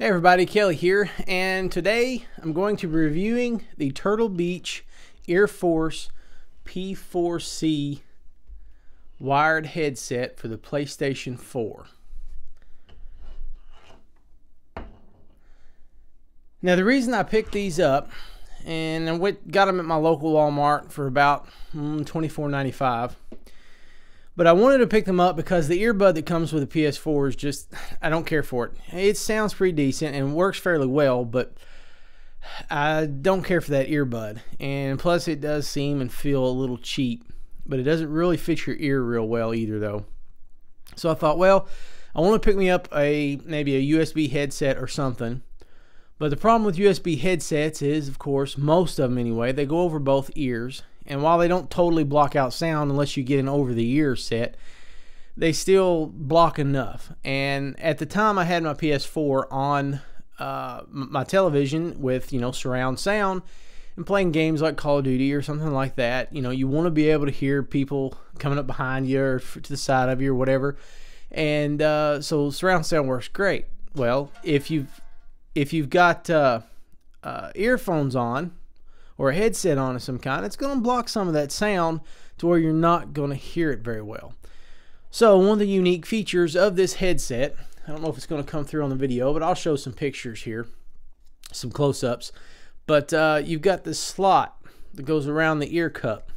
Hey everybody, Kelly here, and today I'm going to be reviewing the Turtle Beach Earforce P4C wired headset for the PlayStation 4. Now the reason I picked these up, and I got them at my local Walmart for about $24.95. But I wanted to pick them up because the earbud that comes with the PS4 is just, I don't care for it. It sounds pretty decent and works fairly well, but I don't care for that earbud. And plus it does seem and feel a little cheap, but it doesn't really fit your ear real well either though. So I thought, well, I want to pick me up maybe a USB headset or something. But the problem with USB headsets is, of course, most of them anyway, they go over both ears. And while they don't totally block out sound unless you get an over-the-ear set, they still block enough. And at the time I had my PS4 on my television with, surround sound and playing games like Call of Duty or something like that. You want to be able to hear people coming up behind you or to the side of you or whatever. And so surround sound works great. Well, if you've got earphones on, or a headset on of some kind, it's going to block some of that sound to where you're not going to hear it very well. So one of the unique features of this headset, I don't know if it's going to come through on the video, but I'll show some pictures here, some close-ups. But you've got this slot that goes around the ear cup,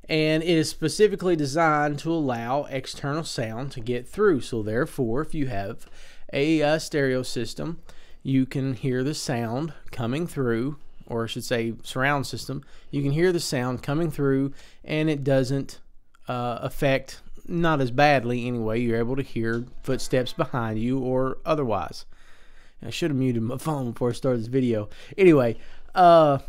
and it is specifically designed to allow external sound to get through. So therefore, if you have a stereo system, you can hear the sound coming through, or I should say surround system. You can hear the sound coming through, and it doesn't affect, not as badly anyway. You're able to hear footsteps behind you or otherwise. I should have muted my phone before I started this video. Anyway, and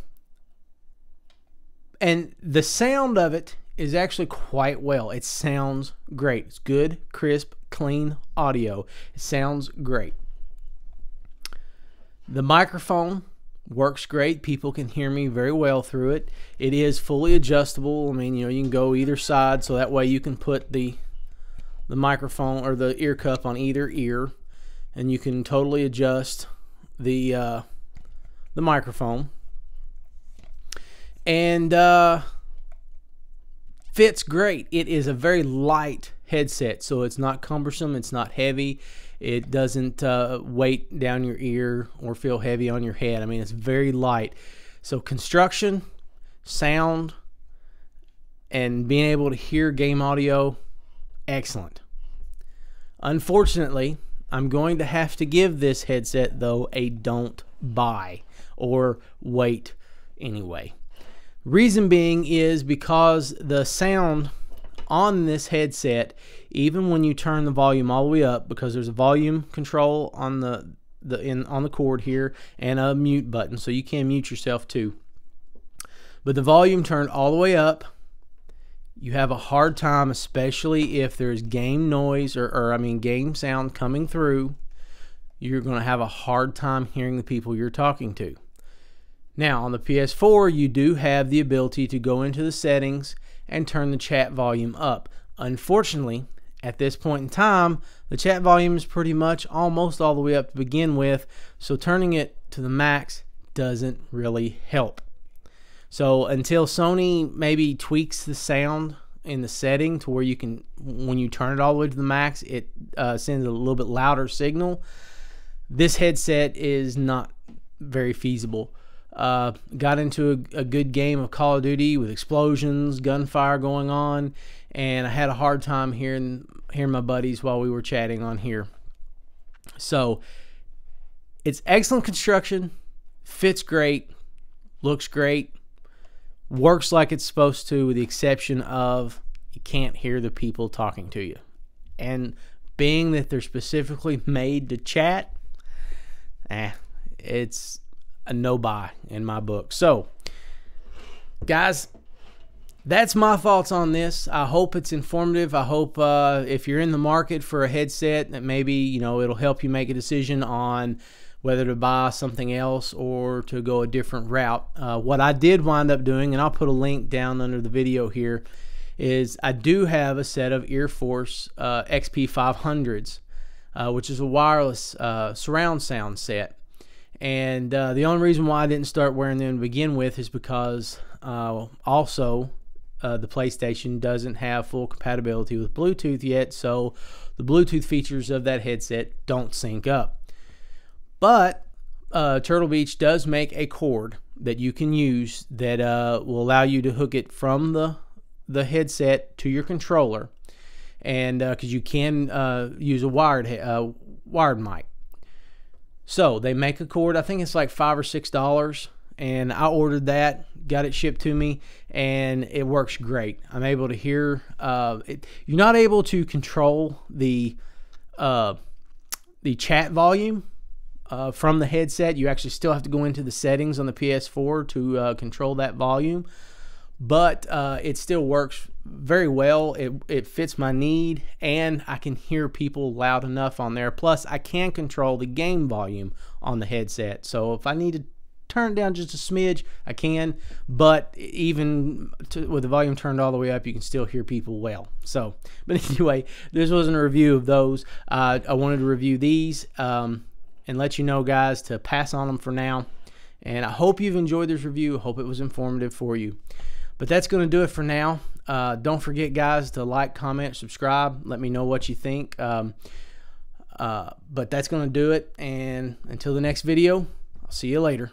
the sound of it is actually quite well. It sounds great. It's good, crisp, clean audio. It sounds great. The microphone works great. People can hear me very well through it. It is fully adjustable. I mean, you can go either side, so that way you can put the microphone or the ear cup on either ear, and you can totally adjust the microphone. And fits great. It is a very light headset, so it's not cumbersome, it's not heavy. It doesn't weight down your ear or feel heavy on your head. I mean, it's very light. So construction, sound, and being able to hear game audio, excellent. Unfortunately, I'm going to have to give this headset, though, a don't buy or wait anyway. Reason being is because the sound on this headset, even when you turn the volume all the way up, because there's a volume control on the cord here and a mute button, so you can mute yourself too. But the volume turned all the way up, you have a hard time, especially if there's game noise or game sound coming through. You're going to have a hard time hearing the people you're talking to. Now on the PS4, you do have the ability to go into the settings and turn the chat volume up. Unfortunately, at this point in time, the chat volume is pretty much almost all the way up to begin with, so turning it to the max doesn't really help. So until Sony maybe tweaks the sound in the setting to where you can, when you turn it all the way to the max, it sends a little bit louder signal, this headset is not very feasible. Got into a good game of Call of Duty with explosions, gunfire going on, and I had a hard time hearing my buddies while we were chatting on here. So it's excellent construction, fits great, looks great, works like it's supposed to, with the exception of you can't hear the people talking to you. And being that they're specifically made to chat, it's a no buy in my book. So guys, that's my thoughts on this. I hope it's informative. I hope if you're in the market for a headset, that maybe it'll help you make a decision on whether to buy something else or to go a different route. What I did wind up doing, and I'll put a link down under the video here, is I do have a set of Earforce XP500s which is a wireless surround sound set. And the only reason why I didn't start wearing them to begin with is because also the PlayStation doesn't have full compatibility with Bluetooth yet, so the Bluetooth features of that headset don't sync up. But Turtle Beach does make a cord that you can use that will allow you to hook it from the headset to your controller, and because you can use a wired mic. So they make a cord. I think it's like $5 or $6, and I ordered that, got it shipped to me, and it works great. I'm able to hear. You're not able to control the chat volume from the headset. You actually still have to go into the settings on the PS4 to control that volume, but it still works very well. It fits my need, and I can hear people loud enough on there. Plus, I can control the game volume on the headset, so if I need to turn it down just a smidge, I can, but even with the volume turned all the way up, you can still hear people well. So, but anyway, this wasn't a review of those. I wanted to review these and let you know, guys, to pass on them for now. And I hope you've enjoyed this review. I hope it was informative for you. But that's going to do it for now. Don't forget, guys, to like, comment, subscribe. Let me know what you think. But that's going to do it. And until the next video, I'll see you later.